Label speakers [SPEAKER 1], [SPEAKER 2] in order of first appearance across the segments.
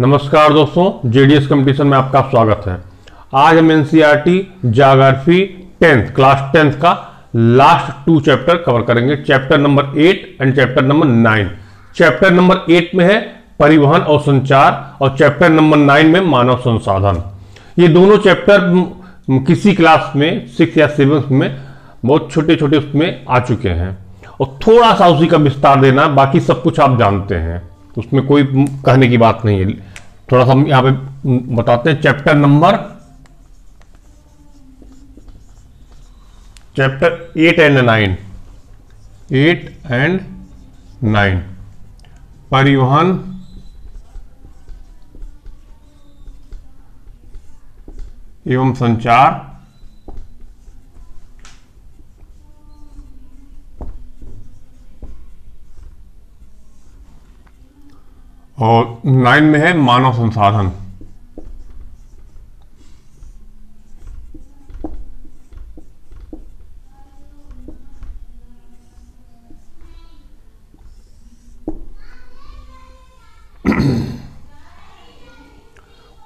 [SPEAKER 1] नमस्कार दोस्तों, JDS competition में आपका स्वागत है। आज हम NCERT geography 10th class 10th का लास्ट 2 चैप्टर कवर करेंगे। Chapter number 8 and chapter number 9। Chapter number 8 में है परिवहन और संचार और चैप्टर नंबर 9 में मानव संसाधन। ये दोनों चैप्टर किसी क्लास में 6 या 7 में बहुत छोटे छोटे उसमें आ चुके हैं और थोड़ा सा उसी का विस्तार देना, बाकी सब कुछ आप जानते हैं, उसमें कोई कहने की बात नहीं है। थोड़ा सा हम यहां पे बताते हैं। चैप्टर 8 एंड 9 परिवहन एवं संचार और 9 में है मानव संसाधन।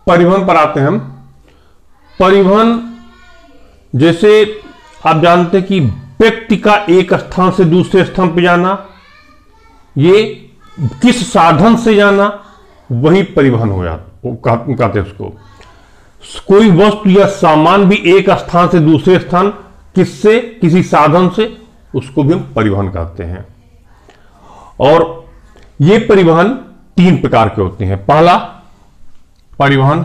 [SPEAKER 1] परिवहन पर आते हैं हम। परिवहन जैसे आप जानते हैं कि व्यक्ति का एक स्थान से दूसरे स्थान पर जाना, ये किस साधन से जाना, वही परिवहन हो जाता, कहते हैं उसको। कोई वस्तु या सामान भी एक स्थान से दूसरे स्थान किससे, किसी साधन से, उसको भी हम परिवहन कहते हैं। और ये परिवहन 3 प्रकार के होते हैं। पहला परिवहन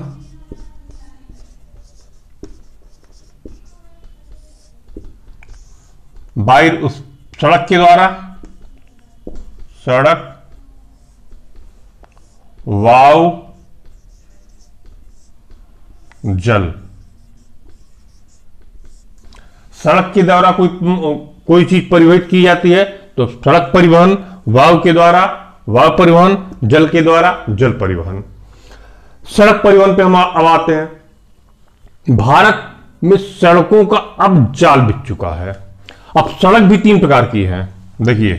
[SPEAKER 1] बाय उस सड़क के द्वारा, सड़क, वायु, जल। सड़क के द्वारा कोई चीज परिवहित की जाती है तो सड़क परिवहन, वायु के द्वारा वायु परिवहन, जल के द्वारा जल परिवहन। सड़क परिवहन पे हम अब आते हैं। भारत में सड़कों का अब जाल बिछ चुका है। अब सड़क भी 3 प्रकार की है। देखिए,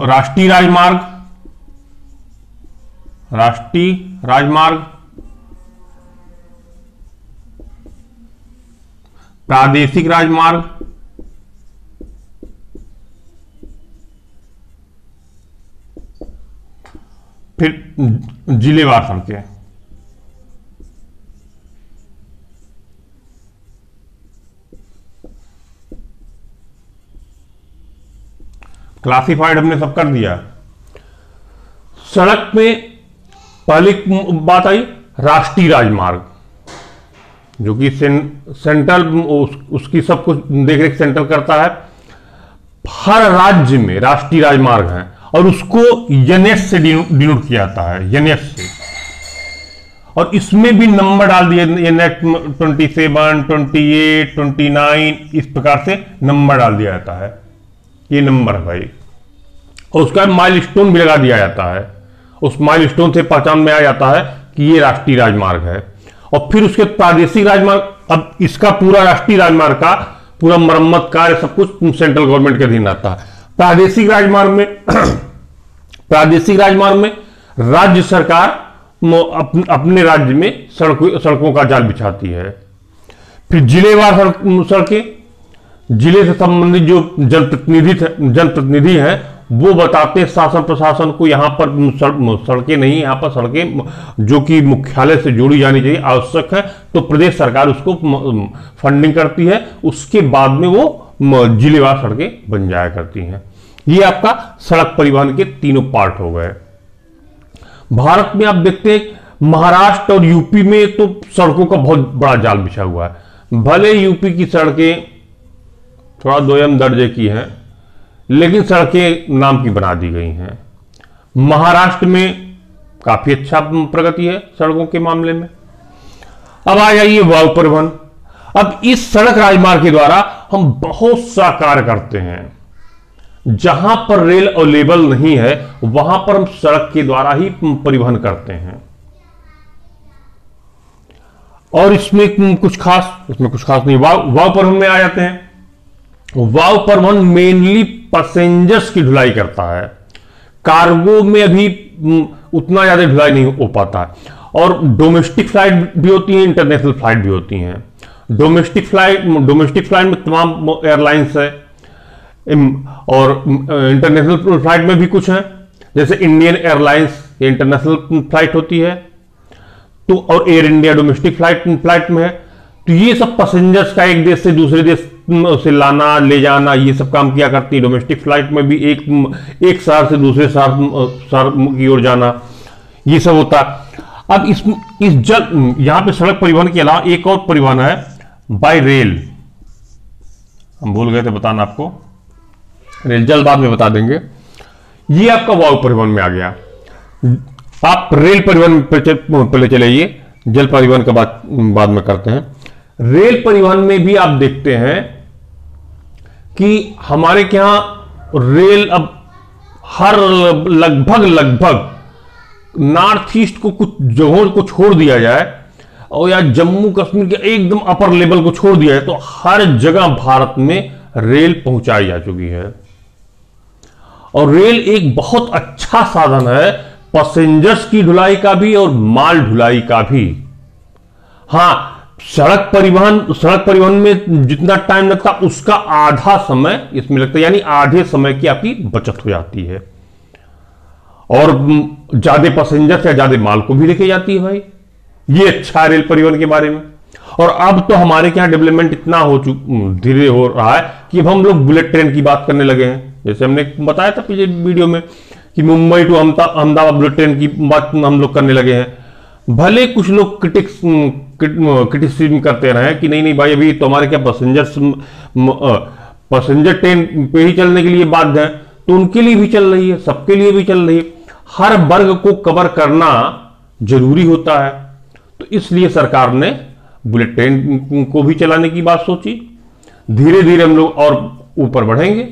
[SPEAKER 1] राष्ट्रीय राजमार्ग, प्रादेशिक राजमार्ग, फिर जिलेवार सड़कें। क्लासिफाइड हमने सब कर दिया। सड़क में पहली बात आई राष्ट्रीय राजमार्ग, जो कि सेंट्रल उसकी सब कुछ देखरेख सेंट्रल करता है। हर राज्य में राष्ट्रीय राजमार्ग है और उसको एनएच से डिनोट किया जाता है, एनएच से। और इसमें भी नंबर डाल दिए, एनएच 27, 28, 29, इस प्रकार से नंबर डाल दिया जाता है। ये नंबर है भाई। और उसका माइलस्टोन भी लगा दिया जाता है। उस माइलस्टोन से पहचान में आ जाता है कि ये राष्ट्रीय राजमार्ग है। और फिर उसके प्रादेशिक राजमार्ग, अब इसका पूरा राष्ट्रीय राजमार्ग का पूरा मरम्मत कार्य सब कुछ सेंट्रल गवर्नमेंट के अधीन आता है। प्रादेशिक राजमार्ग में राज्य सरकार अपने राज्य में सड़कों का जाल बिछाती है। फिर जिलेवार सड़कें, जिले से संबंधित जो जनप्रतिनिधि हैं वो बताते हैं शासन प्रशासन को, यहाँ पर सड़कें नहीं, यहाँ पर सड़कें जो कि मुख्यालय से जोड़ी जानी चाहिए, आवश्यक है, तो प्रदेश सरकार उसको फंडिंग करती है। उसके बाद में वो जिलेवार सड़कें बन जाया करती हैं। ये आपका सड़क परिवहन के 3 पार्ट हो गए। भारत में आप देखते हैं महाराष्ट्र और यूपी में तो सड़कों का बहुत बड़ा जाल बिछा हुआ है। भले यूपी की सड़कें थोड़ा दोयम दर्जे की हैं, लेकिन सड़कें नाम की बना दी गई हैं। महाराष्ट्र में काफी अच्छा प्रगति है सड़कों के मामले में। अब आ जाइए वायु परिवहन। अब इस सड़क राजमार्ग के द्वारा हम बहुत सा कार्य करते हैं। जहां पर रेल अवेलेबल नहीं है वहां पर हम सड़क के द्वारा ही परिवहन करते हैं। और इसमें कुछ खास नहीं। वायु परिवहन में आ जाते हैं। वायु परिवहन मेनली पैसेंजर्स की ढुलाई करता है। कार्गो में अभी उतना ज़्यादा ढुलाई नहीं हो पाता है। और डोमेस्टिक फ्लाइट भी होती हैं, इंटरनेशनल फ्लाइट भी होती हैं। डोमेस्टिक फ्लाइट में तमाम एयरलाइंस है, और इंटरनेशनल फ्लाइट में भी कुछ है, जैसे इंडियन एयरलाइंस इंटरनेशनल फ्लाइट होती है, तो और एयर इंडिया डोमेस्टिक फ्लाइट में है। तो ये सब पैसेंजर्स का एक देश से दूसरे देश से लाना ले जाना, ये सब काम किया करती है। डोमेस्टिक फ्लाइट में भी एक शहर से दूसरे शहर की ओर जाना, ये सब होता है। अब इस यहां पे सड़क परिवहन के अलावा एक और परिवहन है, बाय रेल। हम भूल गए थे बताना आपको, रेल जल बाद में बता देंगे। ये आपका वायु परिवहन में आ गया। आप रेल परिवहन पहले चले आइए, जल परिवहन का बाद में करते हैं। रेल परिवहन में भी आप देखते हैं कि हमारे यहां रेल अब हर लगभग नॉर्थ ईस्ट को कुछ जगहों को छोड़ दिया जाए, और या जम्मू कश्मीर के एकदम अपर लेवल को छोड़ दिया जाए, तो हर जगह भारत में रेल पहुंचाई जा चुकी है। और रेल एक बहुत अच्छा साधन है पैसेंजर्स की ढुलाई का भी और माल ढुलाई का भी। हां, सड़क परिवहन में जितना टाइम लगता उसका आधा समय इसमें लगता है, यानी आधे समय की आपकी बचत हो जाती है, और ज्यादा पैसेंजर या ज्यादा माल को भी लेके जाती है भाई। ये अच्छा है रेल परिवहन के बारे में। और अब तो हमारे यहाँ डेवलपमेंट इतना धीरे हो रहा है कि अब हम लोग बुलेट ट्रेन की बात करने लगे हैं। जैसे हमने बताया था पिछले वीडियो में कि Mumbai to Ahmedabad bullet train की बात हम लोग करने लगे हैं। भले कुछ लोग क्रिटिसिज्म करते रहे कि नहीं भाई, अभी तो हमारे क्या पैसेंजर ट्रेन पे ही चलने के लिए बाध्य है, तो उनके लिए भी चल रही है, सबके लिए भी चल रही है। हर वर्ग को कवर करना जरूरी होता है, तो इसलिए सरकार ने बुलेट ट्रेन को भी चलाने की बात सोची। धीरे धीरे हम लोग और ऊपर बढ़ेंगे।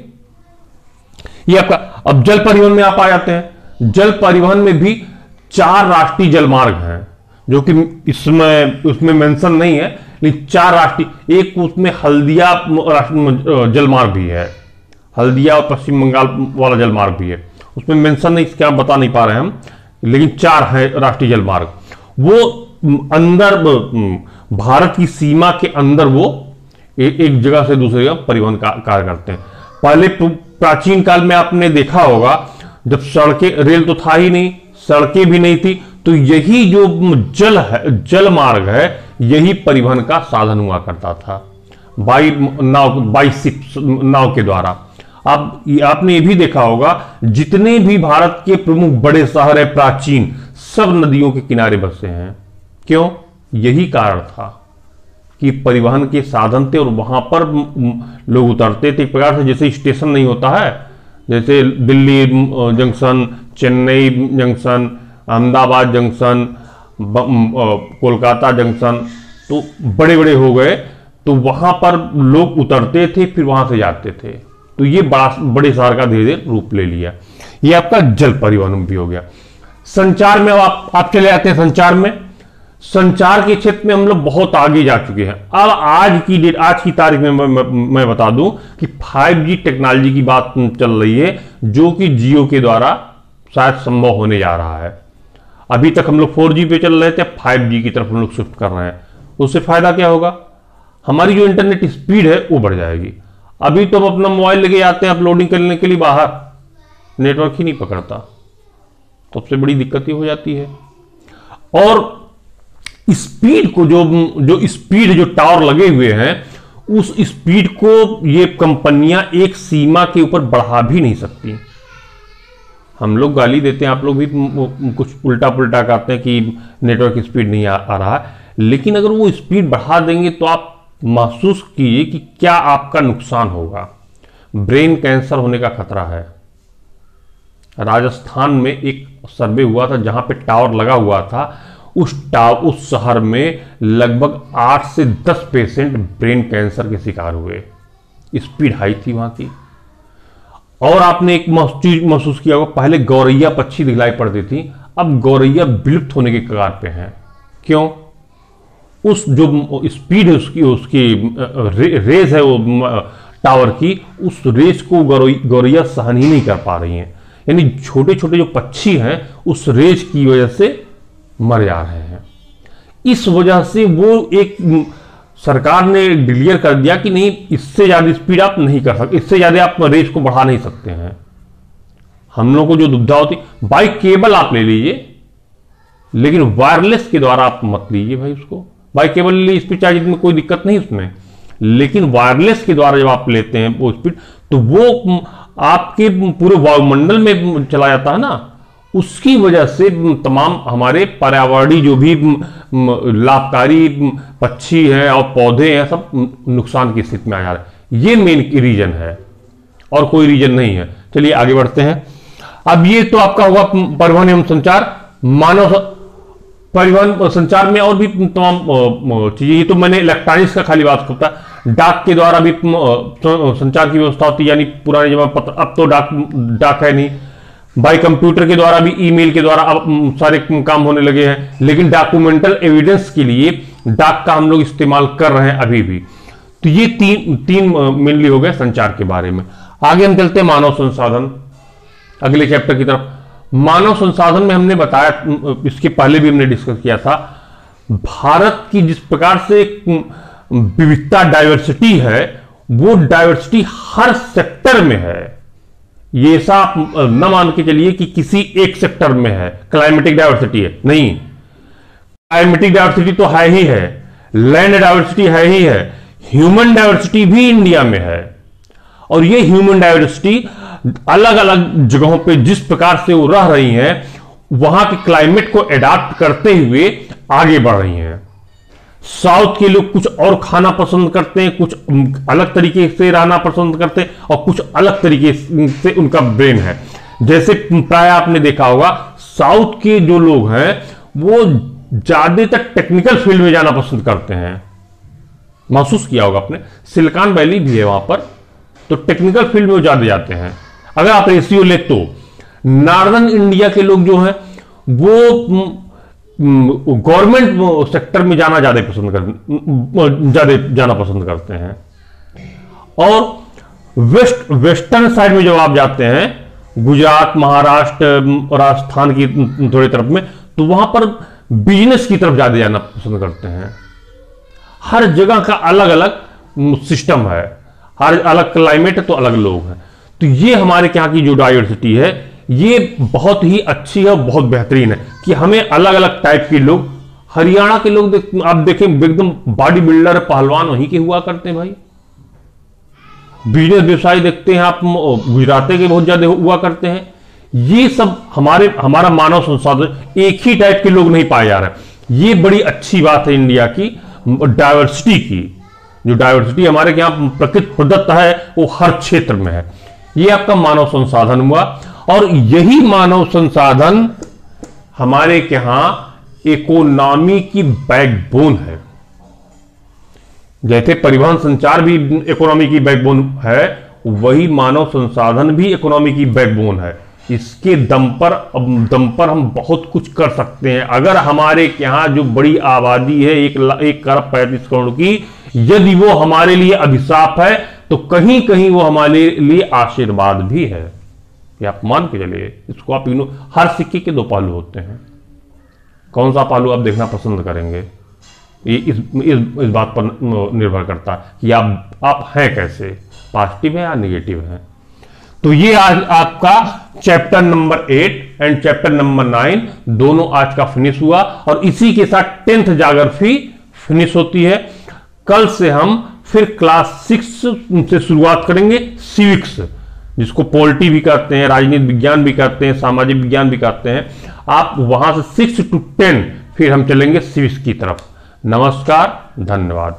[SPEAKER 1] ये आपका अब जल परिवहन में आप आ जाते हैं। जल परिवहन में भी 4 राष्ट्रीय जलमार्ग हैं, जो कि उसमें मेंशन नहीं है, लेकिन 4 राष्ट्रीय, एक उसमें हल्दिया जलमार्ग भी है, हल्दिया और पश्चिम बंगाल वाला जलमार्ग भी है, उसमें मेंशन नहीं, क्या बता नहीं पा रहे हैं हम, लेकिन 4 है राष्ट्रीय जलमार्ग। वो अंदर भारत की सीमा के अंदर वो एक जगह से दूसरी जगह परिवहन कार्य करते हैं। पहले प्राचीन काल में आपने देखा होगा, जब सड़कें, रेल तो था ही नहीं, सड़कें भी नहीं थी, तो यही जो जल मार्ग है, यही परिवहन का साधन हुआ करता था, बाई शिप, नाव के द्वारा। अब आपने ये भी देखा होगा, जितने भी भारत के प्रमुख बड़े शहर है प्राचीन, सब नदियों के किनारे बसे हैं। क्यों? यही कारण था कि परिवहन के साधन थे और वहां पर लोग उतरते थे। एक प्रकार से जैसे स्टेशन नहीं होता है, जैसे Delhi junction, Chennai junction, Ahmedabad junction, Kolkata junction, तो बड़े बड़े हो गए, तो वहां पर लोग उतरते थे, फिर वहां से जाते थे। तो ये बड़े शहर का धीरे धीरे रूप ले लिया। ये आपका जल परिवहन भी हो गया। संचार में आप चले आते हैं। संचार के क्षेत्र में हम लोग बहुत आगे जा चुके हैं। अब आज की तारीख में मैं बता दूं कि 5G टेक्नोलॉजी की बात चल रही है, जो कि जियो के द्वारा शायद संभव होने जा रहा है। अभी तक हम लोग 4G पे चल रहे थे, 5G की तरफ हम लोग शिफ्ट कर रहे हैं। उससे फायदा क्या होगा? हमारी जो इंटरनेट स्पीड है वो बढ़ जाएगी। अभी तो हम अपना मोबाइल लेके जाते हैं अपलोडिंग करने के लिए बाहर, नेटवर्क ही नहीं पकड़ता, तो सबसे बड़ी दिक्कत ही हो जाती है। और स्पीड को जो टावर लगे हुए हैं, उस स्पीड को ये कंपनियां एक सीमा के ऊपर बढ़ा भी नहीं सकती। हम लोग गाली देते हैं, आप लोग भी कुछ उल्टा पुल्टा कहते हैं कि नेटवर्क स्पीड नहीं आ रहा है, लेकिन अगर वो स्पीड बढ़ा देंगे तो आप महसूस कीजिए कि क्या आपका नुकसान होगा। ब्रेन कैंसर होने का खतरा है। राजस्थान में एक सर्वे हुआ था, जहां पे टावर लगा हुआ था, उस शहर में लगभग 8 से 10 पेशेंट ब्रेन कैंसर के शिकार हुए। स्पीड हाई थी वहां की। और आपने एक चीज महसूस किया होगा, पहले गौरैया पक्षी दिखलाई पड़ती थी, अब गौरैया विलुप्त होने के कगार पे हैं। क्यों? उस जो स्पीड है उसकी रेस है वो टावर की, उस रेस को गौरैया सहन ही नहीं कर पा रही हैं। यानी छोटे छोटे जो पक्षी हैं उस रेज की वजह से मर जा रहे हैं। इस वजह से वो एक सरकार ने डिक्लेयर कर दिया कि नहीं, इससे ज्यादा स्पीड आप नहीं कर सकते, इससे ज्यादा आप रेज को बढ़ा नहीं सकते हैं। हम लोग को जो दुविधा होती, बाई केबल आप ले लीजिए, लेकिन वायरलेस के द्वारा आप मत लीजिए भाई उसको। बाई केबल ले लीजिए, स्पीड चार्जिंग में कोई दिक्कत नहीं उसमें, लेकिन वायरलेस के द्वारा जब आप लेते हैं वो स्पीड, तो वो आपके पूरे वायुमंडल में चला जाता है ना, उसकी वजह से तमाम हमारे पर्यावरणीय जो भी लाभकारी पक्षी हैं और पौधे हैं सब नुकसान की स्थिति में आ जा रहे हैं। ये मेन रीजन है और कोई रीजन नहीं है। चलिए आगे बढ़ते हैं। अब ये तो आपका होगा परिवहन एवं संचार। मानव परिवहन संचार में और भी तमाम चीजें, ये तो मैंने इलेक्ट्रॉनिक्स का खाली बात करता है। डाक के द्वारा भी संचार की व्यवस्था होती है, यानी पुराने जमाने पत्र, अब तो डाक है नहीं। बाई कंप्यूटर के द्वारा भी, ईमेल के द्वारा अब सारे काम होने लगे हैं, लेकिन डॉक्यूमेंटल एविडेंस के लिए डाक का हम लोग इस्तेमाल कर रहे हैं अभी भी। तो ये तीन मेनली हो गए संचार के बारे में। आगे हम चलते हैं मानव संसाधन, अगले चैप्टर की तरफ। मानव संसाधन में हमने बताया, इसके पहले भी हमने डिस्कस किया था, भारत की जिस प्रकार से विविधता डाइवर्सिटी है, वो डाइवर्सिटी हर सेक्टर में है। ये ऐसा आप न मान के चलिए कि किसी एक सेक्टर में है क्लाइमेटिक डाइवर्सिटी है, नहीं। क्लाइमेटिक डाइवर्सिटी तो है ही है, लैंड डाइवर्सिटी है ही है, ह्यूमन डाइवर्सिटी भी इंडिया में है। और ये ह्यूमन डाइवर्सिटी अलग अलग जगहों पे जिस प्रकार से वो रह रही हैं, वहां के क्लाइमेट को एडाप्ट करते हुए आगे बढ़ रही हैं। साउथ के लोग कुछ और खाना पसंद करते हैं, कुछ अलग तरीके से रहना पसंद करते हैं, और कुछ अलग तरीके से उनका ब्रेन है। जैसे प्राय आपने देखा होगा, साउथ के जो लोग हैं वो ज्यादातर टेक्निकल फील्ड में जाना पसंद करते हैं। महसूस किया होगा आपने, सिलिकॉन वैली भी है वहां पर, तो टेक्निकल फील्ड में वो ज्यादा जाते हैं। अगर आप रेशियो ले तो नॉर्दर्न इंडिया के लोग जो हैं वो गवर्नमेंट सेक्टर में जाना ज्यादा जाना पसंद करते हैं। और वेस्टर्न साइड में जब आप जाते हैं, गुजरात, महाराष्ट्र, राजस्थान की थोड़ी तरफ में, तो वहां पर बिजनेस की तरफ ज्यादा जाना पसंद करते हैं। हर जगह का अलग अलग सिस्टम है, हर अलग क्लाइमेट है तो अलग लोग हैं। तो ये हमारे यहाँ की जो डाइवर्सिटी है ये बहुत ही अच्छी है, बहुत बेहतरीन है कि हमें अलग अलग टाइप के लोग, हरियाणा के लोग आप देखें एकदम बॉडी बिल्डर पहलवान वहीं के हुआ करते हैं भाई। बिजनेस व्यवसाय देखते हैं आप, गुजराती के बहुत ज्यादा हुआ करते हैं। ये सब हमारा मानव संसाधन एक ही टाइप के लोग नहीं पाए जा रहे। ये बड़ी अच्छी बात है इंडिया की डाइवर्सिटी की। जो डाइवर्सिटी हमारे यहाँ प्रकृति प्रदत्त है वो हर क्षेत्र में है। ये आपका मानव संसाधन हुआ, और यही मानव संसाधन हमारे यहाँ इकोनॉमी की बैकबोन है। जैसे परिवहन संचार भी इकोनॉमी की बैकबोन है, वही मानव संसाधन भी इकोनॉमी की बैकबोन है। इसके दम पर हम बहुत कुछ कर सकते हैं। अगर हमारे यहाँ जो बड़ी आबादी है 1,35,00,00,000 की, यदि वो हमारे लिए अभिशाप है तो कहीं कहीं वो हमारे लिए आशीर्वाद भी है। ये आप मान के चलिए, इसको आप हर सिक्के के दो पहलू होते हैं। कौन सा पहलू आप देखना पसंद करेंगे, ये इस बात पर निर्भर करता है कि आप हैं कैसे, पॉजिटिव है या निगेटिव है। तो ये आज आपका chapter number 8 and chapter number 9 दोनों आज का फिनिश हुआ, और इसी के साथ 10th ज्योग्राफी फिनिश होती है। कल से हम फिर क्लास 6 से शुरुआत करेंगे, सिविक्स, जिसको पॉलिटी भी कहते हैं, राजनीति विज्ञान भी कहते हैं, सामाजिक विज्ञान भी कहते हैं। आप वहां से 6 to 10 फिर हम चलेंगे सिविक्स की तरफ। नमस्कार, धन्यवाद।